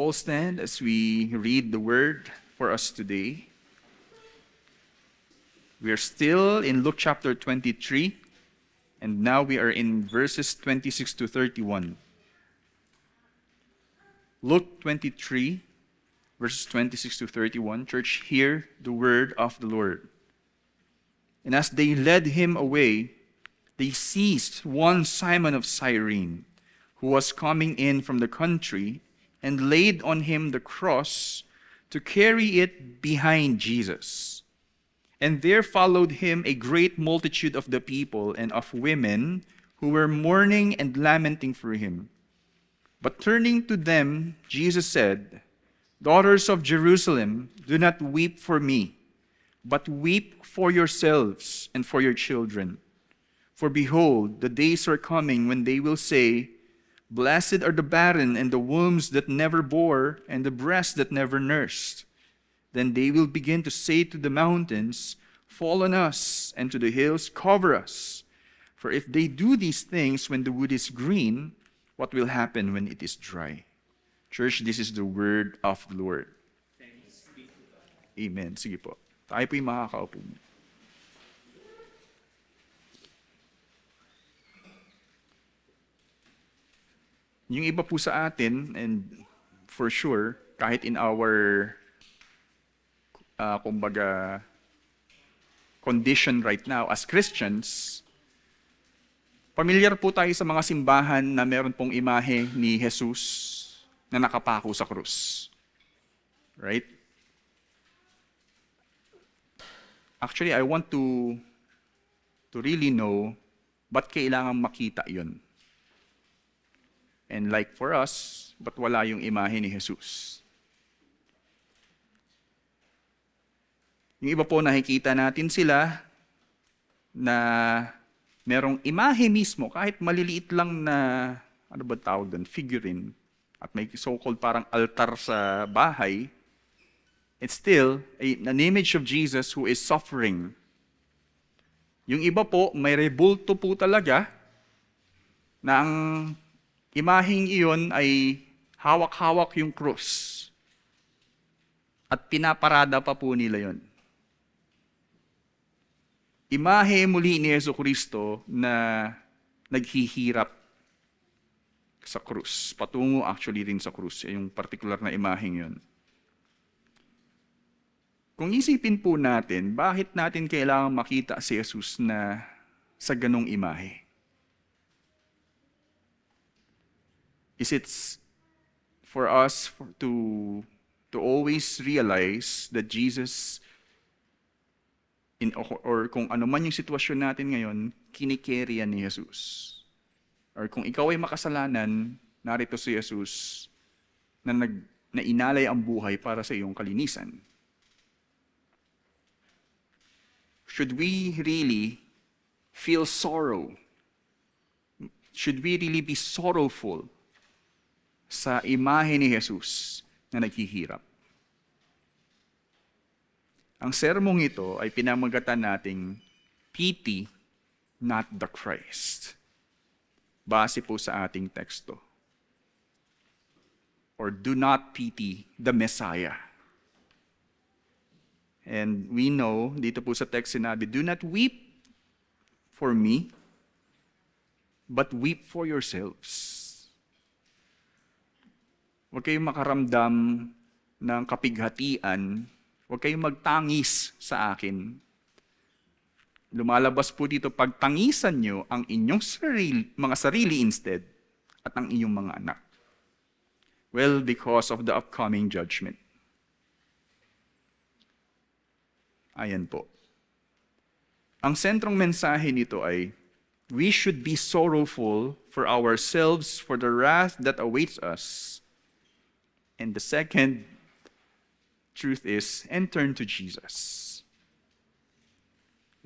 all stand as we read the word for us today. We are still in Luke chapter 23, and now we are in verses 26 to 31. Luke 23, verses 26 to 31. Church, hear the word of the Lord. And as they led him away, they seized one Simon of Cyrene, who was coming in from the country, and laid on him the cross to carry it behind Jesus. And there followed him a great multitude of the people and of women who were mourning and lamenting for him. But turning to them, Jesus said, "Daughters of Jerusalem, do not weep for me, but weep for yourselves and for your children. For behold, the days are coming when they will say, 'Blessed are the barren and the wombs that never bore and the breasts that never nursed.' Then they will begin to say to the mountains, 'Fall on us,' and to the hills, 'Cover us.' For if they do these things when the wood is green, what will happen when it is dry?" Church, this is the word of the Lord. Amen. Sige po. Tayo po yung makakaupo. Yung iba po sa atin, and for sure, kahit in our, condition right now as Christians, familiar po tayo sa mga simbahan na meron pong imahe ni Jesus na nakapako sa krus. Right? Actually, I want to really know ba't kailangan makita yun. And like for us, ba't wala yung imahe ni Jesus? Yung iba po nakikita natin sila na merong imahe mismo, kahit maliliit lang na, ano ba tawag doon, figurine, at may so-called parang altar sa bahay, it's still an image of Jesus who is suffering. Yung iba po, may rebulto po talaga na ang imaheng iyon ay hawak-hawak yung krus. At pinaparada pa po nila yon. Imahe muli ni Jesucristo na naghihirap sa krus. Patungo actually rin sa krus, yung particular na imaheng yon. Kung isipin po natin, bakit natin kailangan makita si Jesus na sa ganong imahe? Is it for us to always realize that Jesus, or kung ano man yung sitwasyon natin ngayon, kinikerya ni Jesus? Or kung ikaw ay makasalanan, narito si Jesus na inalay ang buhay para sa iyong kalinisan. Should we really feel sorrow? Should we really be sorrowful sa imahe ni Jesus na naghihirap? Ang sermong ito ay pinamagatan nating pity, not the Christ. Base po sa ating teksto. Or do not pity the Messiah. And we know, dito po sa text sinabi, "Do not weep for me, but weep for yourselves." Huwag kayong makaramdam ng kapighatian. Huwag kayong magtangis sa akin. Lumalabas po dito, pagtangisan nyo ang inyong mga sarili instead at ang inyong mga anak. Well, because of the upcoming judgment. Ayan po. Ang sentrong mensahe nito ay, we should be sorrowful for ourselves for the wrath that awaits us. And the second truth is, and turn to Jesus.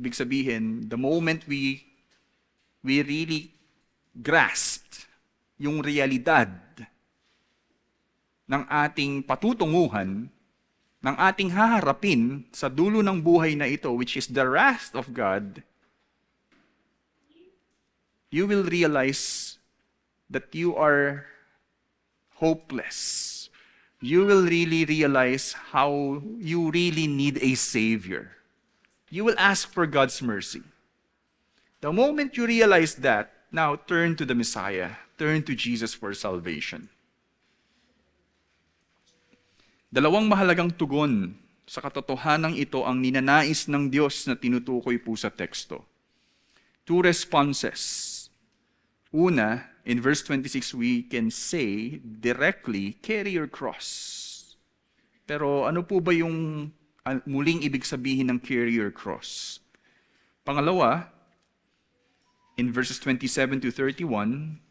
Ibig sabihin, the moment we really grasped yung realidad ng ating patutunguhan, ng ating haharapin sa dulo ng buhay na ito, which is the wrath of God, you will realize that you are hopeless. you will really realize how you really need a Savior. You will ask for God's mercy. The moment you realize that, now turn to the Messiah. Turn to Jesus for salvation. Dalawang mahalagang tugon sa katotohanan ito ang ninanais ng Diyos na tinutukoy po sa teksto. Two responses. Una, in verse 26, we can say directly, carry your cross. Pero ano po ba yung muling ibig sabihin ng carry your cross? Pangalawa, in verses 27 to 31,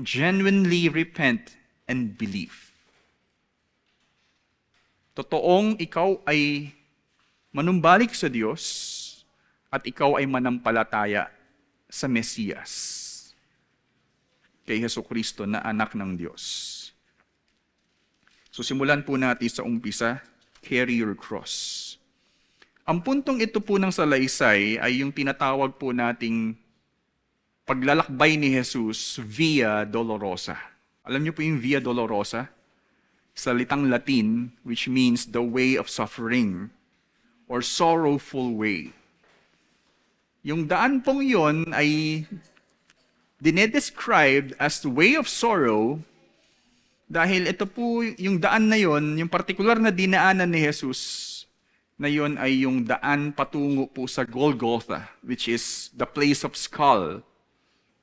genuinely repent and believe. Totoong ikaw ay manumbalik sa Diyos at ikaw ay manampalataya sa Mesiyas, kay Jesucristo na anak ng Diyos. So simulan po natin sa umpisa, carry your cross. Ang puntong ito po ng salaysay ay yung tinatawag po nating paglalakbay ni Jesus Via Dolorosa. Alam niyo po yung Via Dolorosa? Salitang Latin, which means the way of suffering or sorrowful way. Yung daan pong yon ay dinedescribed as the way of sorrow dahil ito po yung daan na yon, yung particular na dinaanan ni Jesus na yon ay yung daan patungo po sa Golgotha, which is the place of skull.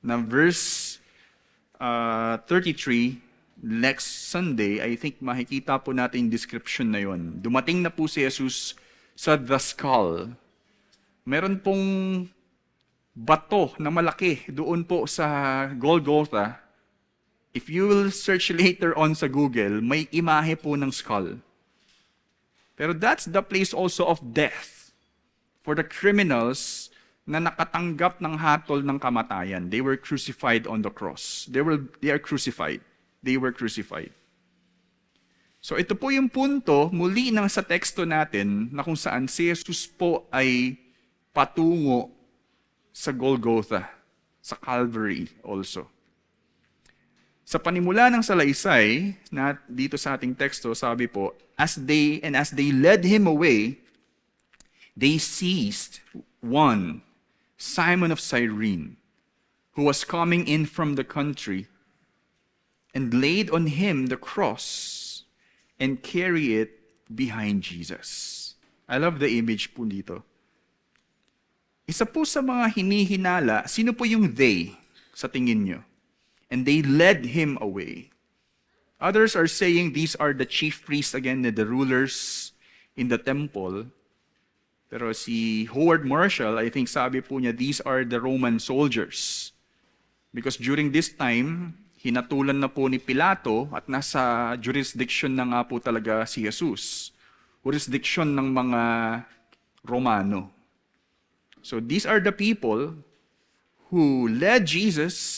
Na verse 33, next Sunday, I think makikita po natin yung description na yon. Dumating na po si Jesus sa the skull. Meron pong bato na malaki doon po sa Golgotha. If you will search later on sa Google, may imahe po ng skull. Pero that's the place also of death for the criminals na nakatanggap ng hatol ng kamatayan. They were crucified on the cross. They are crucified. They were crucified. So ito po yung punto muli nang sa teksto natin na kung saan si Jesus po ay patungo sa Golgotha, sa Calvary also. Sa panimula ng salaysay, na dito sa ating teksto, sabi po, as they led him away, they seized one, Simon of Cyrene, who was coming in from the country, and laid on him the cross, and carry it behind Jesus. I love the image po dito. Isa po sa mga hinihinala, sino po yung they sa tingin nyo? And they led him away. Others are saying these are the chief priests again, the rulers in the temple. Pero si Howard Marshall, I think sabi po niya, these are the Roman soldiers. Because during this time, hinatulan na po ni Pilato at nasa jurisdiction na nga po talaga si Jesus. Jurisdiction ng mga Romano. So these are the people who led Jesus.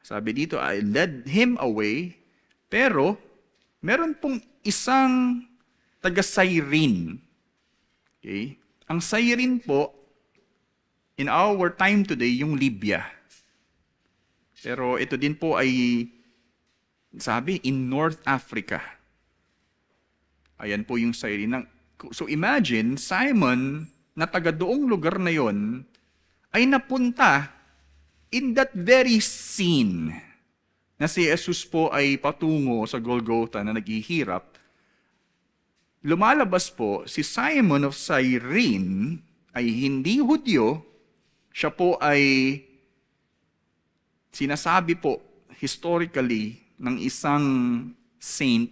Sabi dito, I led him away. Pero meron pong isang taga-Cyrene. Okay? Ang Cyrene po, in our time today, yung Libya. Pero ito din po ay, sabi, in North Africa. Ayan po yung Cyrene. So imagine, Simon, na taga doong lugar na yon, ay napunta in that very scene na si Jesus po ay patungo sa Golgotha na naghihirap. Lumalabas po, si Simon of Cyrene ay hindi Hudyo, siya po ay sinasabi po historically ng isang saint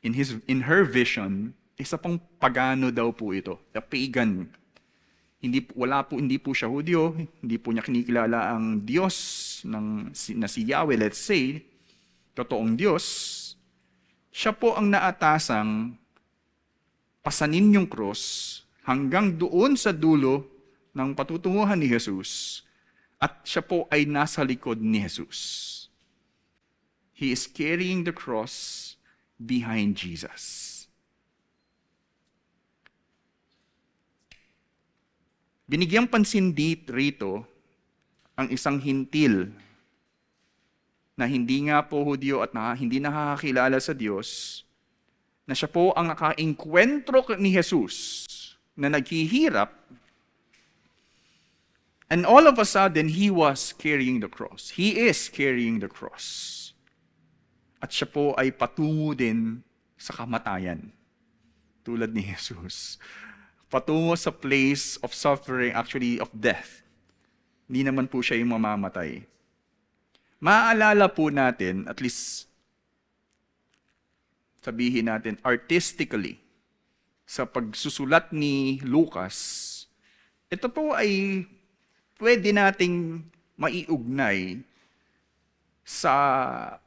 in her vision, isa pang pagano daw po ito, a pagan. Hindi po siya Hudyo, hindi po niya kinikilala ang Diyos na si Yahweh, let's say, totoong Diyos. Siya po ang naatasang pasanin yung cross hanggang doon sa dulo ng patutunguhan ni Jesus, at siya po ay nasa likod ni Jesus. He is carrying the cross behind Jesus. Binigyang pansin rito ang isang hintil na hindi nga po Hudyo at hindi nakakakilala sa Diyos, na siya po ang nakaengkwentro ni Jesus na naghihirap, and all of a sudden, He was carrying the cross. He is carrying the cross. At siya po ay patungo din sa kamatayan, tulad ni Jesus. Patungo sa place of suffering, actually of death. Hindi naman po siya yung mamamatay. Maaalala po natin, at least sabihin natin, artistically, sa pagsusulat ni Lucas, ito po ay pwede nating maiugnay sa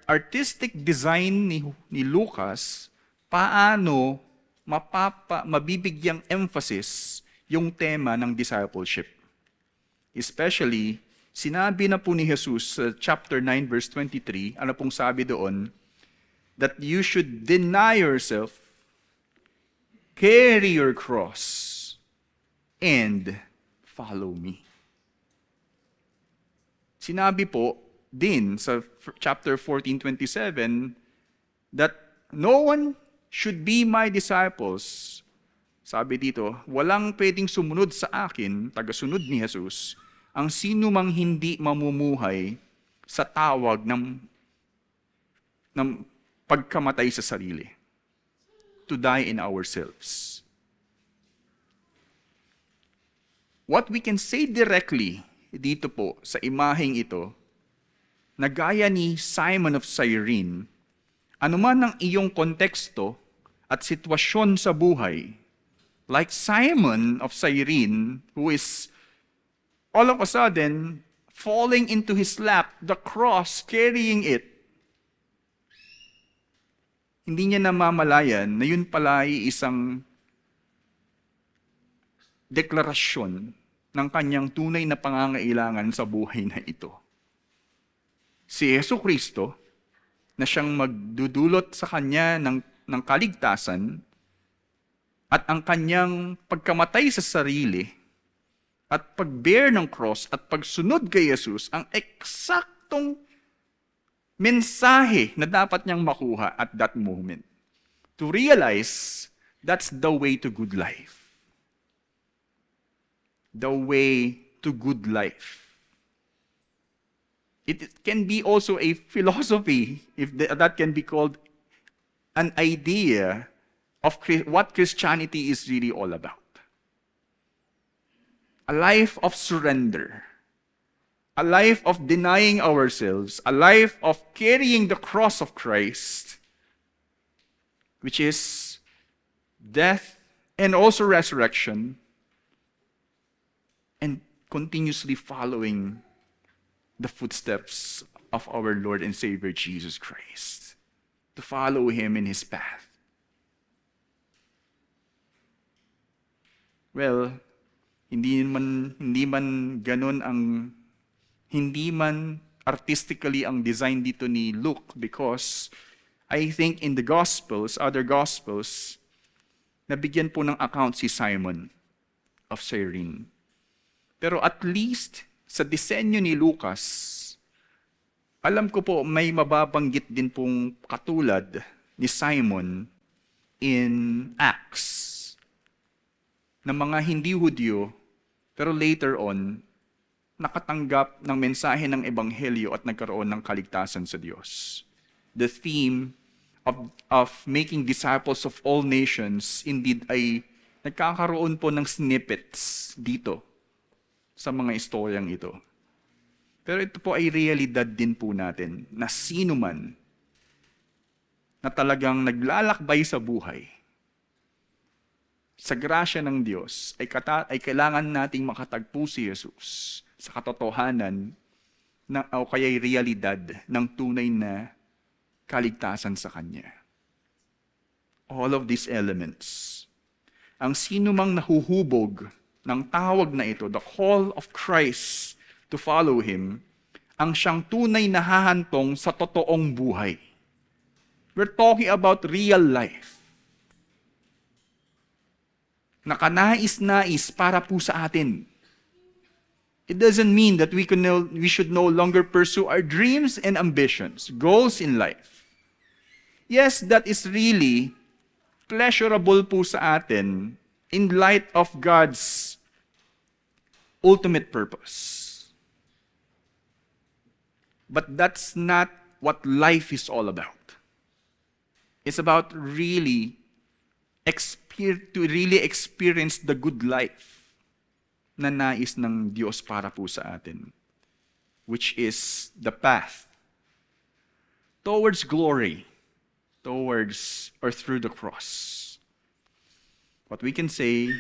artistic design ni Lucas, paano mabibigyang emphasis yung tema ng discipleship. Especially, sinabi na po ni Jesus sa chapter 9 verse 23, ano pong sabi doon? That you should deny yourself, carry your cross, and follow me. Sinabi po din sa chapter 14:27 that no one should be my disciples. Sabi dito, walang pwedeng sumunod sa akin, tagasunod ni Jesus, ang sino mang hindi mamumuhay sa tawag ng pagkamatay sa sarili. To die in ourselves. What we can say directly dito po sa imaheng ito, na gaya ni Simon of Cyrene, anuman ang iyong konteksto at sitwasyon sa buhay, like Simon of Cyrene, who is all of a sudden falling into his lap, the cross, carrying it, hindi niya namamalayan na yun pala ay isang deklarasyon ng kanyang tunay na pangangailangan sa buhay na ito. Si Jesucristo, na siyang magdudulot sa kanya ng kaligtasan, at ang kanyang pagkamatay sa sarili, at pag-bear ng cross, at pagsunod kay Jesus, ang eksaktong mensahe na dapat niyang makuha at that moment. To realize, that's the way to good life. The way to good life. It can be also a philosophy, if that can be called an idea of what Christianity is really all about. A life of surrender. A life of denying ourselves. A life of carrying the cross of Christ, which is death and also resurrection, and continuously following the footsteps of our Lord and Savior Jesus Christ. To follow Him in His path. Well, hindi man artistically ang design dito ni Luke, because I think in the Gospels, other Gospels, nabigyan po ng account si Simon of Cyrene. Pero at least sa disenyo ni Lucas, alam ko po may mababanggit din pong katulad ni Simon in Acts, na mga hindi Hudyo, pero later on, nakatanggap ng mensahe ng Ebanghelyo at nagkaroon ng kaligtasan sa Diyos. The theme of making disciples of all nations, indeed ay nagkakaroon po ng snippets dito sa mga istoryang ito. Pero ito po ay realidad din po natin na sino man na talagang naglalakbay sa buhay, sa grasya ng Diyos, ay kailangan nating makatagpo si Jesus sa katotohanan o kaya'y realidad ng tunay na kaligtasan sa Kanya. All of these elements. Ang sino mang nahuhubog ng tawag na ito, the call of Christ to follow Him, ang siyang tunay na hahantong sa totoong buhay. We're talking about real life. Nakanais-nais para po sa atin. It doesn't mean that we should no longer pursue our dreams and ambitions, goals in life. Yes, that is really pleasurable po sa atin in light of God's ultimate purpose. But that's not what life is all about. It's about really experience the good life na nais ng Diyos para po sa atin, which is the path towards glory, towards or through the cross. What we can say,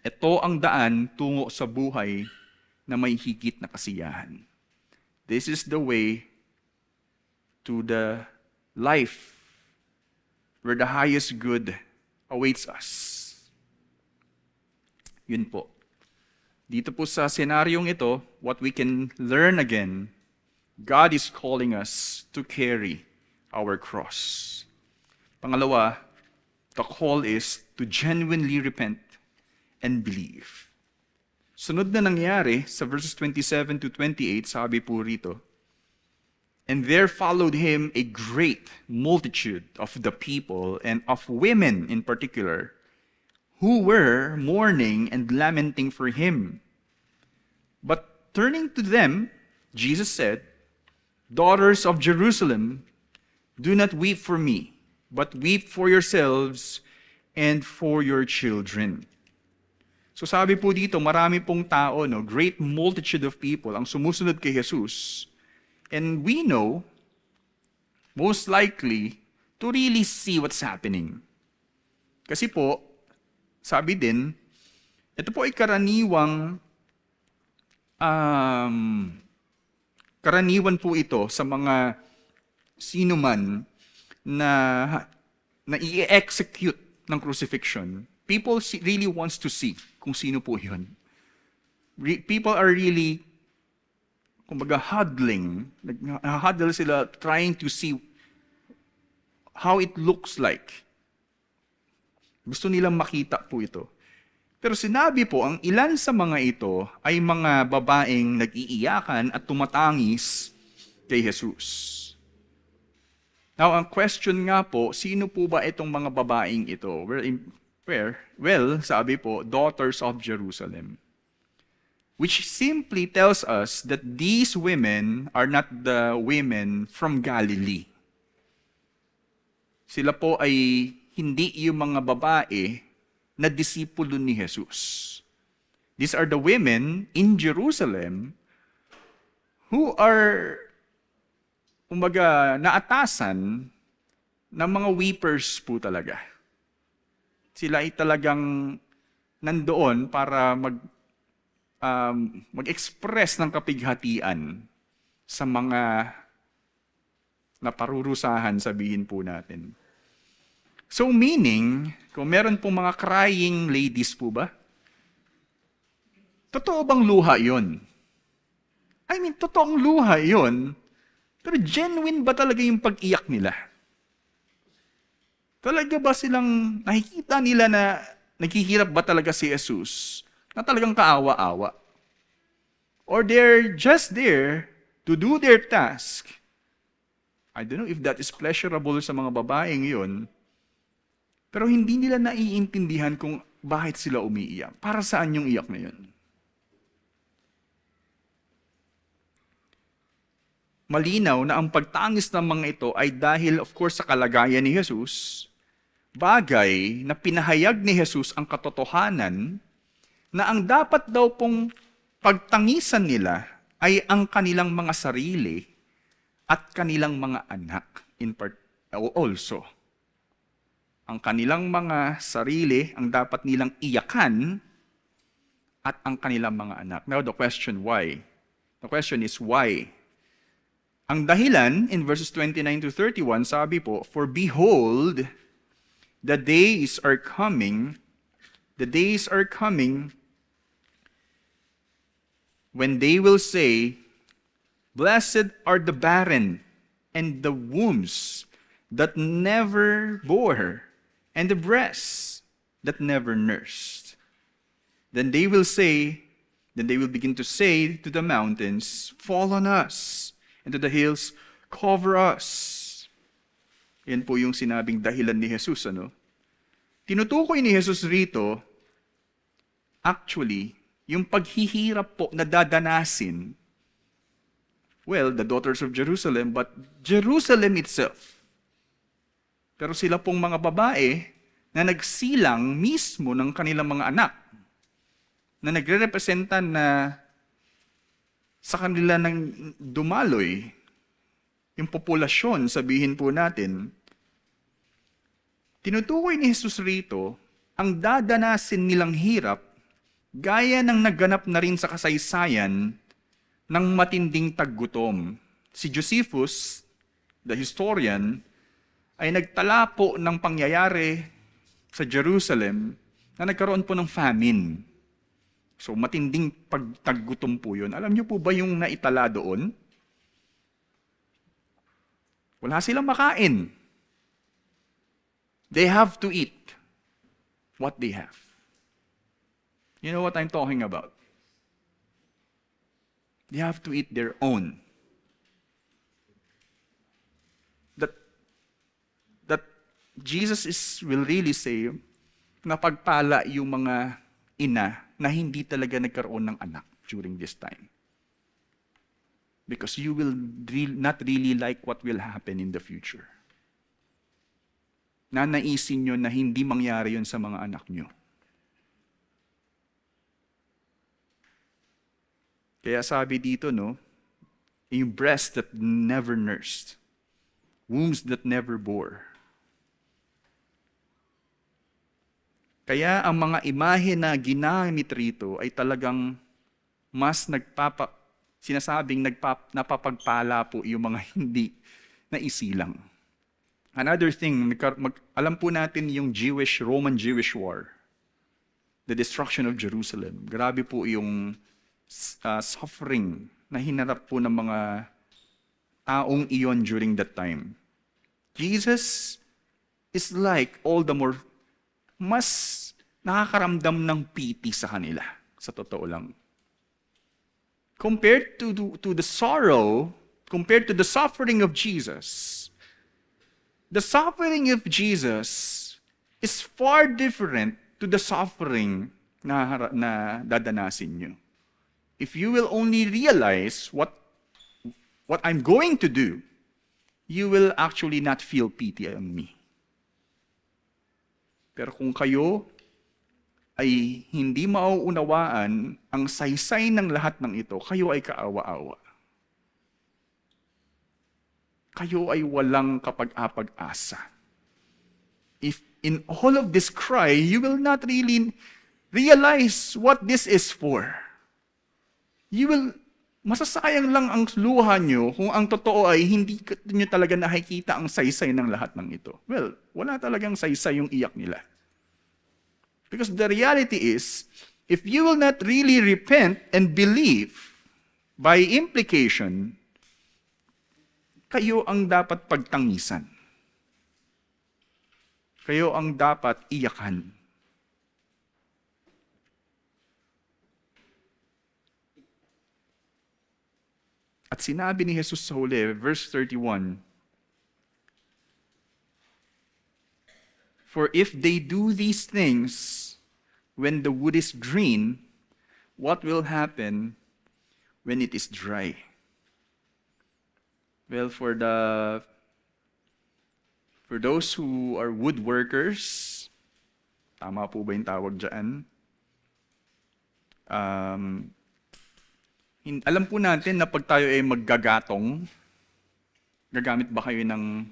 ito ang daan tungo sa buhay na may higit na kasiyahan. This is the way to the life where the highest good awaits us. Yun po. Dito po sa senaryong ito, what we can learn again, God is calling us to carry our cross. Pangalawa, the call is to genuinely repent and believe. Sunod na nangyari sa verses 27 to 28, sabi po rito, and there followed him a great multitude of the people and of women in particular, who were mourning and lamenting for him. But turning to them, Jesus said, daughters of Jerusalem, do not weep for me, but weep for yourselves and for your children. So sabi po dito, marami pong tao, great multitude of people ang sumusunod kay Jesus. And we know, most likely, to really see what's happening. Kasi po, sabi din, ito po ay karaniwan po ito sa mga sino man na i-execute ng crucifixion. People really wants to see kung sino po yun. People are really, kumbaga, huddle sila, trying to see how it looks like. Gusto nilang makita po ito. Pero sinabi po, ang ilan sa mga ito ay mga babaeng nag-iiyakan at tumatangis kay Jesus. Now, ang question nga po, sino po ba itong mga babaeng ito? Well, sabi po, daughters of Jerusalem. Which simply tells us that these women are not the women from Galilee. Sila po ay hindi yung mga babae na disipulo ni Jesus. These are the women in Jerusalem who are, naatasan ng mga weepers po talaga. Sila ay talagang nandoon para mag-express ng kapighatian sa mga naparurusahan, sabihin po natin. So meaning, kung meron pong mga crying ladies po ba, totoo bang luha yun? Totoong luha yun, pero genuine ba talaga yung pag-iyak nila? Talaga ba silang nakikita nila na naghihirap ba talaga si Jesus na talagang kaawa-awa? Or they're just there to do their task? I don't know if that is pleasurable sa mga babaeng yun, pero hindi nila naiintindihan kung bakit sila umiiyak. Para saan yung iyak na yun? Malinaw na ang pagtangis ng mga ito ay dahil, of course, sa kalagayan ni Jesus, bagay na pinahayag ni Jesus ang katotohanan na ang dapat daw pong pagtangisan nila ay ang kanilang mga sarili at kanilang mga anak also. Ang kanilang mga sarili ang dapat nilang iyakan at ang kanilang mga anak. Now the question why? The question is why? Ang dahilan in verses 29 to 31, sabi po, for behold, the days are coming when they will say, blessed are the barren and the wombs that never bore, and the breasts that never nursed. Then they will say, Then they will begin to say to the mountains, fall on us, and to the hills, cover us. Yan po yung sinabing dahilan ni Jesus, ano? Tinutukoy ni Jesus rito, actually, yung paghihirap po na dadanasin, well, the daughters of Jerusalem, but Jerusalem itself. Pero sila pong mga babae na nagsilang mismo ng kanilang mga anak, na nagre-representa na sa kanila ng dumaloy, yung populasyon, sabihin po natin, tinutukoy ni Jesus rito, ang dadanasin nilang hirap, gaya ng nagganap na rin sa kasaysayan ng matinding taggutom. Si Josephus, the historian, ay nagtala po ng pangyayari sa Jerusalem na nagkaroon po ng famine. So matinding pagtaggutom po yun. Alam niyo po ba yung naitala doon? Wala silang makain. They have to eat what they have. You know what I'm talking about? They have to eat their own. That Jesus will really say na pagpala yung mga ina na hindi talaga nagkaroon ng anak during this time. Because you will not really like what will happen in the future. Nanaisin nyo na hindi mangyari yun sa mga anak nyo. Kaya sabi dito, no, yung breast that never nursed, wombs that never bore. Kaya ang mga imahe na ginamit rito ay talagang mas sinasabing napapagpala po yung mga hindi na isilang. Another thing, alam po natin yung Roman-Jewish war, the destruction of Jerusalem. Grabe po yung suffering na hinarap po ng mga taong iyon during that time. Jesus is like all the more, mas nakakaramdam ng pity sa kanila, sa totoo lang. Compared to the sorrow, compared to the suffering of Jesus, the suffering of Jesus is far different to the suffering na dadanasin nyo. If you will only realize what I'm going to do, you will actually not feel pity on me. Pero kung kayo ay hindi mauunawaan ang saysay ng lahat ng ito, kayo ay kaawa-awa. Kayo ay walang kapag-apag-asa. If in all of this cry, you will not really realize what this is for. Masasayang lang ang luha nyo kung ang totoo ay hindi nyo talaga nakikita ang saysay ng lahat ng ito. Well, wala talagang saysay yung iyak nila. Because the reality is, if you will not really repent and believe, by implication, kayo ang dapat pagtangisan. Kayo ang dapat iyakan. At sinabi ni Jesus sa huli, verse 31, for if they do these things when the wood is green, what will happen when it is dry? Well, for those who are woodworkers, tama po ba yung tawag dyan? Alam po natin na pag tayo ay maggagatong, gagamit ba kayo ng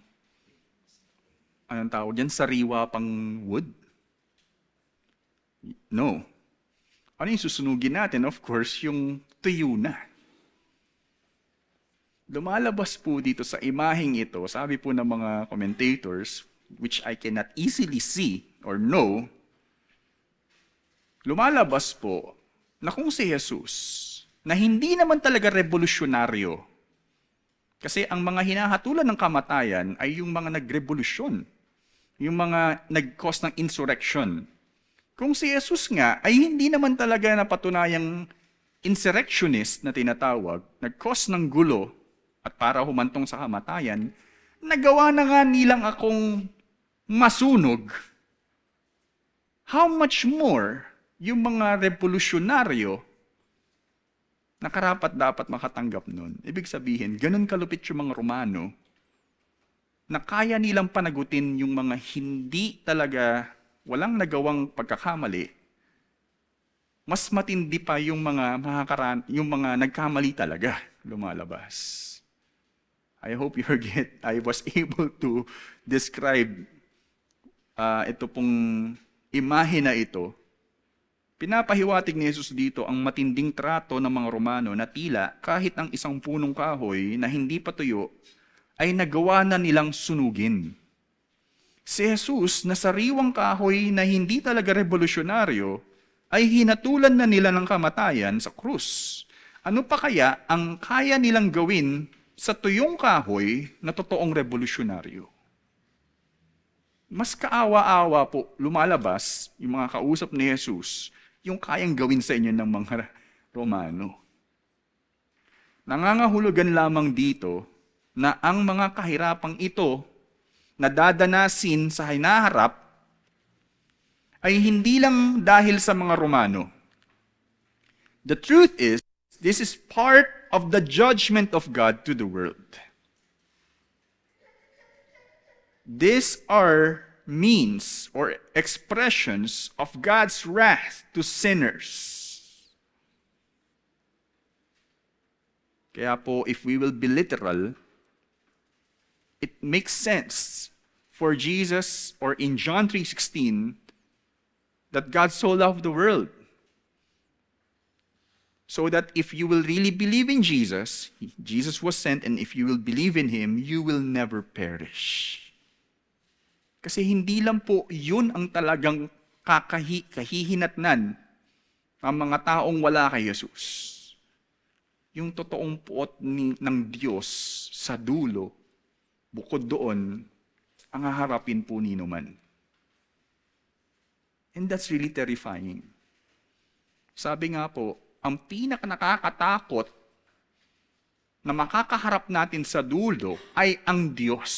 anong tawag dyan? Sariwa pang wood? No. Ano yung susunugin natin? Of course, yung tuyo na. Lumalabas po dito sa imaheng ito, sabi po ng mga commentators, which I cannot easily see or know, lumalabas po na kung si Jesus, na hindi naman talaga revolusyonaryo, kasi ang mga hinahatulan ng kamatayan ay yung mga nagrevolusyon, yung mga nag-cause ng insurrection. Kung si Jesus nga ay hindi naman talaga napatunayang insurrectionist na tinatawag, nag-cause ng gulo at para humantong sa kamatayan, nagawa na nga nilang akong masunog. How much more yung mga revolusyonaryo na karapat dapat makatanggap nun? Ibig sabihin, ganun kalupit yung mga Romano na kaya nilang panagutin yung mga hindi talaga walang nagawang pagkakamali. Mas matindi pa yung mga nagkamali talaga lumalabas. I hope I was able to describe ito pong imahe na ito. Pinapahiwatig ni Jesus dito ang matinding trato ng mga Romano na tila kahit ang isang punong kahoy na hindi pa tuyo ay nagawa na nilang sunugin. Si Jesus na sariwang kahoy na hindi talaga revolusyonaryo ay hinatulan na nila ng kamatayan sa krus. Ano pa kaya ang kaya nilang gawin sa tuyong kahoy na totoong revolusyonaryo? Mas kaawa-awa po lumalabas yung mga kausap ni Jesus, yung kayang gawin sa inyo ng mga Romano. Nangangahulugan lamang dito na ang mga kahirapang ito na dadanasin sa hinaharap ay hindi lang dahil sa mga Romano. The truth is, this is part of the judgment of God to the world. These are means or expressions of God's wrath to sinners. Kaya po, if we will be literal, it makes sense for Jesus, or in John 3:16, that God so loved the world. So that if you will really believe in Jesus, Jesus was sent, and if you will believe in Him, you will never perish. Kasi hindi lang po yun ang talagang kahihinatnan ng mga taong wala kay Jesus. Yung totoong puot ng Diyos sa dulo, bukod doon, ang haharapin po ni numan. And that's really terrifying. Sabi nga po, ang pinaka-nakakatakot na makakaharap natin sa dulo ay ang Diyos.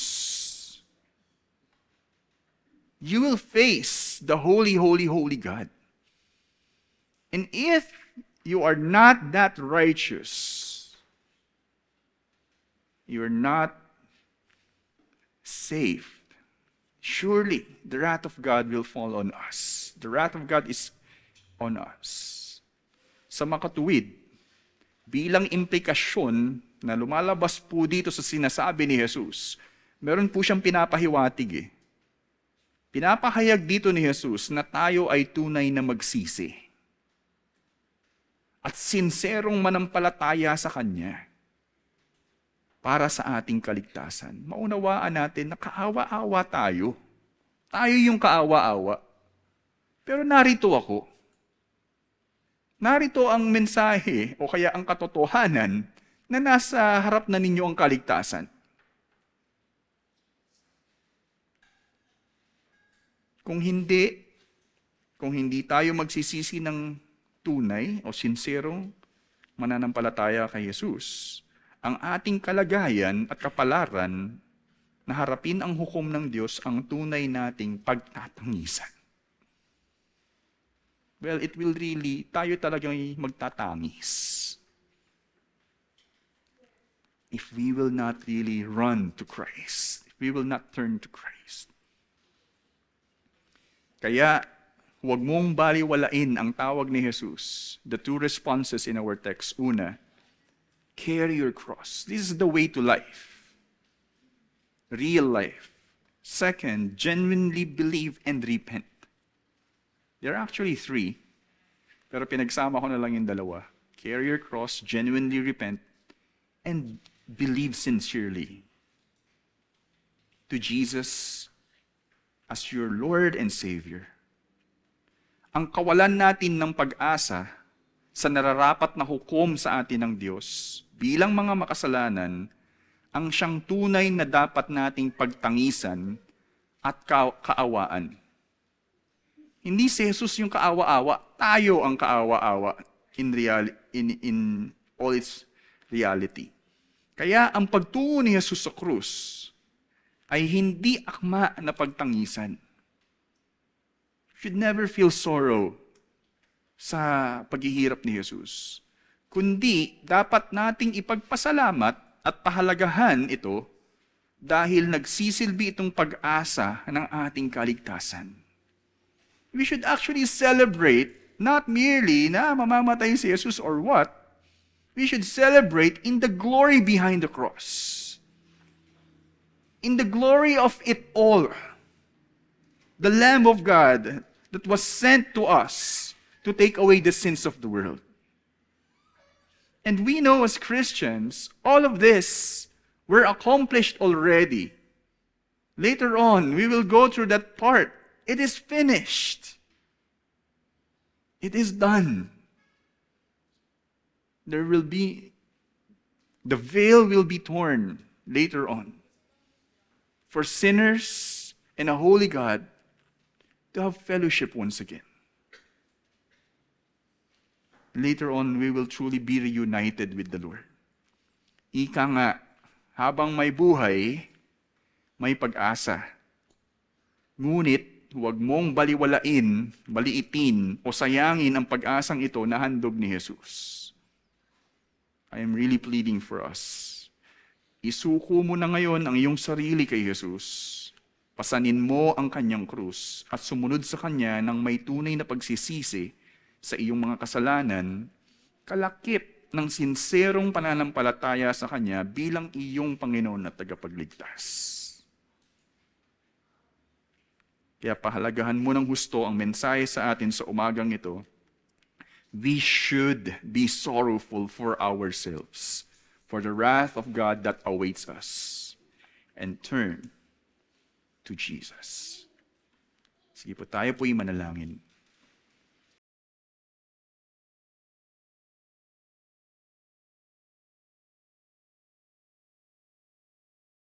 You will face the holy, holy, holy God. And if you are not that righteous, you are not safe, surely the wrath of God will fall on us. The wrath of God is on us. Sa makatuwid, bilang implikasyon na lumalabas po dito sa sinasabi ni Jesus, meron po siyang pinapahiwatig . Pinapahayag dito ni Jesus na tayo ay tunay na magsisi at sinserong manampalataya sa Kanya para sa ating kaligtasan. Maunawaan natin na kaawa-awa tayo. Tayo yung kaawa-awa. Pero narito ako. Narito ang mensahe o kaya ang katotohanan na nasa harap na ninyo ang kaligtasan. Kung hindi tayo magsisisi ng tunay o sinserong mananampalataya kay Jesus, ang ating kalagayan at kapalaran na harapin ang hukom ng Diyos ang tunay nating pagtatangisan. Well, it will really, tayo talagang magtatangis. If we will not really run to Christ, if we will not turn to Christ. Kaya, huwag mong baliwalain ang tawag ni Jesus. The two responses in our text. Una, carry your cross. This is the way to life. Real life. Second, genuinely believe and repent. There are actually three, pero pinagsama ko na lang yung dalawa. Carry your cross, genuinely repent, and believe sincerely to Jesus as your Lord and Savior. Ang kawalan natin ng pag-asa sa nararapat na hukom sa atin ng Diyos bilang mga makasalanan ang siyang tunay na dapat nating pagtangisan at kaawaan. Hindi si Jesus yung kaawa-awa, tayo ang kaawa-awa. in all its reality. Kaya ang pagtungo ni Jesus sa krus ay hindi akma na pagtangisan. You should never feel sorrow sa paghihirap ni Jesus. Kundi dapat nating ipagpasalamat at pahalagahan ito dahil nagsisilbi itong pag-asa ng ating kaligtasan. We should actually celebrate not merely na mamamatay si Jesus or what. We should celebrate in the glory behind the cross. In the glory of it all. The Lamb of God that was sent to us to take away the sins of the world. And we know as Christians, all of this were accomplished already. Later on, we will go through that part. It is finished. It is done. The veil will be torn later on for sinners and a holy God to have fellowship once again. Later on, we will truly be reunited with the Lord. Ika nga, habang may buhay, may pag-asa. Ngunit, huwag mong baliitin o sayangin ang pag-asang ito na handog ni Jesus. I am really pleading for us. Isuko mo na ngayon ang iyong sarili kay Jesus. Pasanin mo ang kanyang krus at sumunod sa kanya ng may tunay na pagsisisi sa iyong mga kasalanan, kalakip ng sinserong pananampalataya sa kanya bilang iyong Panginoon at tagapagligtas. Kaya pahalagahan mo ng husto ang mensahe sa atin sa umagang ito. We should be sorrowful for ourselves, for the wrath of God that awaits us, and turn to Jesus. Sige po, tayo po'y manalangin.